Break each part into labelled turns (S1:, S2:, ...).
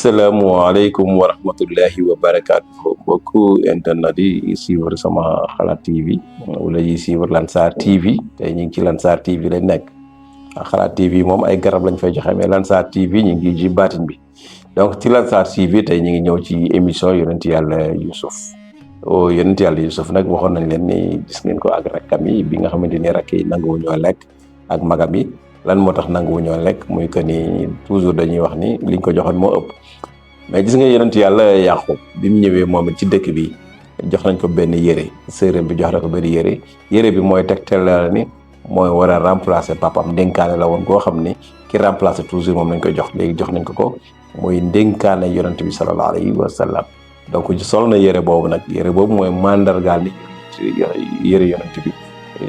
S1: Assalamualaikum warahmatullahi wabarakatuh. Mbokku internet yi suivre sama xalaat TV wala yi suivre Lansar TV tey ñu ngi ci Lansar TV lañ nekk xalaat TV moom ay garab lañ fay joxe mais Lansar TV ñu ngi ci baatin bi donc ci Lansar TV tey ñu ngi ñëw ci émission yonent yàlla Youssouf yonent yàlla Youssouf nag waxoon nañ leen ni gis ngeen ko ak rakkam yi bi nga xamante ni rakk yi nanguwu ñoo lekk ak magam yi lan moo tax nanguwu ñoo lekk muy que ni toujours dañuy wax ni liñ ko joxoon moo ëpp mais gis nga yonent yàlla Yaqub bi mu ñëwee moom it ci dëkk bi jox nañ ko benn yére sërëm bi jox na ko benn yére bi mooy tegtal la ni mooy war a remplacer papam ndénkaane la woon koo xam ni ki remplacer toujours moom lañ koy jox léegi jox nañ ko muy ndénkaane yonent bi sallallahu alayhi wa sallam donc sol na yére boobu nag yére boobu mooy mandargaal ni yére yonent bi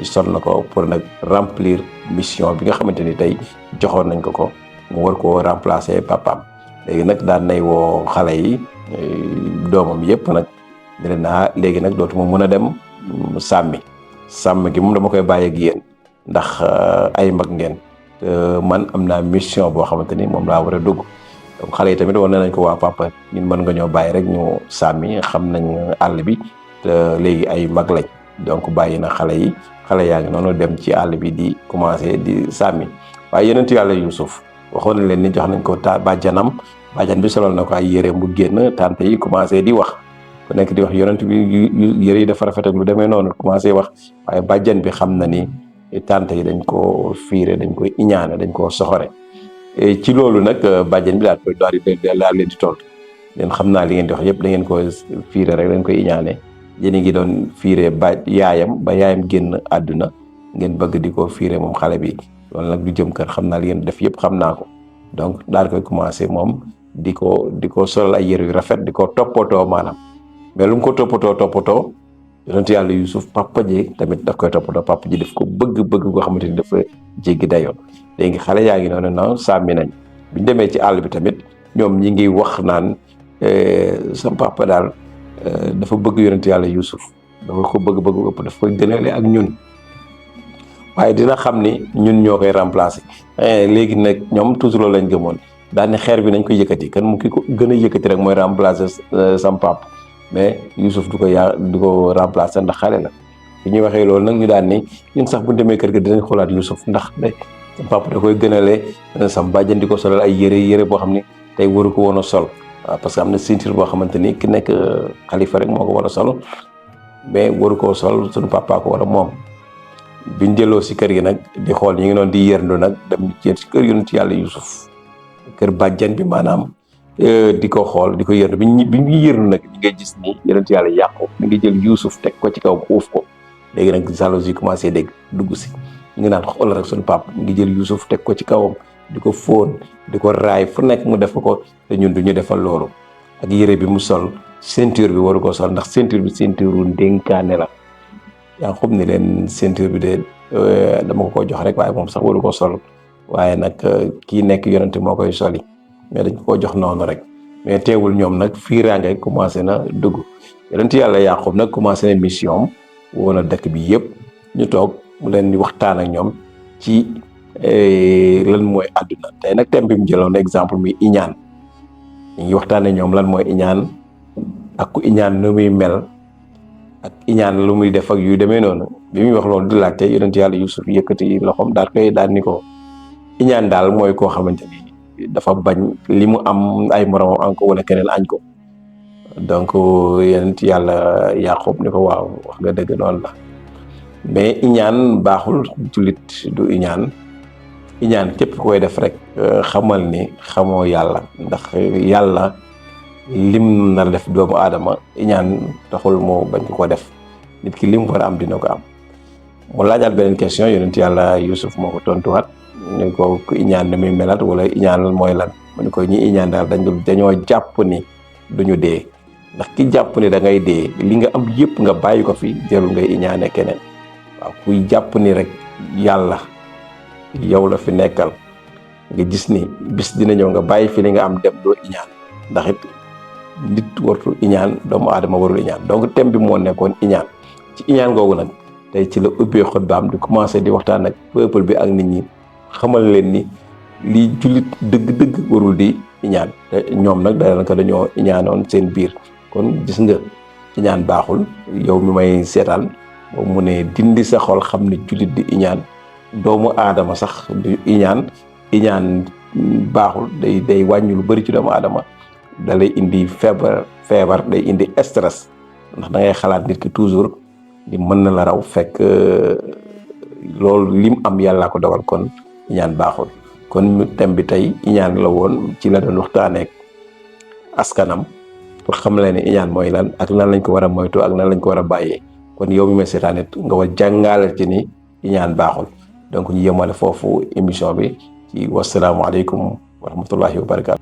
S1: sol na ko pour nag remplir mission bi nga xamante ni tey joxoon nañ ko mu war koo remplacer papam léegi nag daan nay woo xale yi doomam yëpp nag ne leen léegi nag dootuma mën a dem sàmm gi moom dama koy bàyyi ak yéen ndax ay mag ngeen te man am naa mission boo xamante ni moom laa war a dugg donc xale yi tamit war nañ ko waa papa ñun mën nga ñoo bàyyi rek ñu sàmmi xam nañ àll bi te léegi ay mag lañ donc bàyyi na xale yaa ngi noonu dem ci àll bi di commencé di sàmmi waaye yonent yàlla Youssouf waxoon na leen ni jox nañ ko bàjjan bi solal na ko ay yére mu génn tante yi commencé di wax ku nekk di wax yonent bi yére yi dafa rafet ak lu demee noonu commencé wax waaye bàjjan bi xam na ni tante yi dañ koo fiire dañ koy iñaane dañ koo soxore ci loolu nag bàjjan bi daal leen di tontu leen xam naa li ngeen di wax yëpp da ngeen ko fiire rek dañ koy iñaane yéen a ngi doon fiire ba yaayam génn àdduna ngeen bëgg di ko fiire moom xale bi loolu nag du jëm kër xam naa li ngeen def yëpp xam naa ko donc daal koy commencé moom di ko solal ay yére yu rafet di ko toppatoo maanaam mais lu mu ko toppatoo yonent yàlla Youssouf papa ji tamit daf koy toppatoo papa ji daf ko bëgg koo xamante ni dafa jéggi dayoo léegi xale yaa ngi noonu non sàmmi nañ biñ demee ci àll bi tamit ñoom ñi ngi wax naan sama papa daal dafa bëgg yonent yàlla Youssouf dafa ko bëgg ëpp dafa koy gënale ak ñun waaye dina xam ni ñun ñoo koy remplacer léegi nag ñoom toujours loolu lañ gëmoon daal ne xeer bi nañ ko yëkkati kan mu ki ko gën a yëkkati rek mooy remplacer sam papa mais Youssouf du ko remplacer ndax xale la bi ñuy waxee loolu nag ñu daan ni ñun sax bu demee kër ga dinañ xoolaat Youssouf ndax sam papa da koy gënale sam bàjjan di ko solal ay yére boo xam ni tey waru ko woon a sol waaw parce que am na ceinture boo xamante ni ki nekk xalifa rek moo ko war a sol mais waru koo sol suñu papa ko war a moom biñ delloo si kër gi nag di xool ñu ngi noonu di yërndu nag dem ci kër yonent yàlla Youssouf kër bàjjan bi maanaam di ko xool di ko yërndu bi ñu yërndu nag ñi ngay gis ni yonent yàlla Yaqub mi ngi jël Youssouf teg ko ci kaw uuf ko léegi nag jalousie commencé dugg si ñu ngi naan xool rek suñu papa mi ngi jël Youssouf teg ko ci kawam di ko fóon di ko raay fu nekk mu def ko te ñun du ñu defal loolu ak yére bi mu sol ceinture bi waru ko sol ndax ceinture bi ceinture ndénkaane la yaa xam ni leen ceinture bi de dama ko jox rek waaye moom sax waru ko sol waaye nag kii nekk yonente moo koy soli mais dañ ko jox noonu rek mais teewul ñoom nag fiiraange commencé na dugg yonente yàlla Yaqub nag commencé na mission woon na dëkk bi yëpp ñu toog mu leen di waxtaan ak ñoom ci lan mooy àdduna tey nag thème bi mu jëloon exemple muy iñaan ñu ngi waxtaanee ñoom lan mooy iñaan ak ku iñaan nu muy mel ak iñaan lu muy def ak yu demee noonu bi muy wax loolu di laajte yonent yàlla Youssouf yëkkati loxoom daal ni ko iñaan daal mooy koo xamante ni dafa bañ li mu am ay moromam am ko wala keneen añ ko donc yonent yàlla Yaqub ni ko waaw wax nga dëgg noonu la mais iñaan baaxul jullit du iñaan képp koy def rek xamal ni xamoo yàlla ndax yàlla lim na def doomu aadama iñaan taxul moo bañ ko def nit ki lim war a am dina ko am mu laajaat beneen question yonent yàlla Youssouf moo ko tontuwaat ni ko ku iñaan na muy melat wala iñaan mooy lan mu ni ko ñi iñaan daal dañoo jàpp ni duñu dee ndax ki jàpp ni da ngay dee li nga am yëpp nga bàyyi ko fi jarul ngay iñaane keneen waaw kuy jàpp ni rek yàlla yow la fi nekkal nga gis ni bis dina ñëw nga bàyyi fi li nga am dem doo iñaan ndax it nit wartu iñaan doomu aadama warul iñaan donc thème bi moo nekkoon iñaan ci iñaan googu nag tey ci la ubbee xutbaam di commencé di waxtaan ak peuple bi ak nit ñi xamal leen ni li jullit dëgg-dëgg warul di iñaan te ñoom nag daanaka dañoo iñaanoon seen biir. kon gis nga iñaan baaxul. yow mi may seetaan boo mu ne dindi sa xol xam ne jullit di iñaan doomu aadama sax du iñaan baaxul. day wàññi lu bari ci doomu aadama. da lay indi feebar day indi stress ndax da ngay xalaat nit ki toujours di mën na la raw fekk loolu lim am yàllaa ko dogal. kon iñaan baaxul. kon thème bi tey iñaan la woon ci la doon waxtaaneek askanam pour xam leen ne iñaan mooy lan ak nan lañ ko war a moytu ak nan lañ ko war a bàyyee. kon yow mi may seetaan it nga war jàngale ci ni iñaan baaxul. donc ñu yemale foofu émission bi ci wasalaamualeykum wa rahmatullahi wa barakaatu.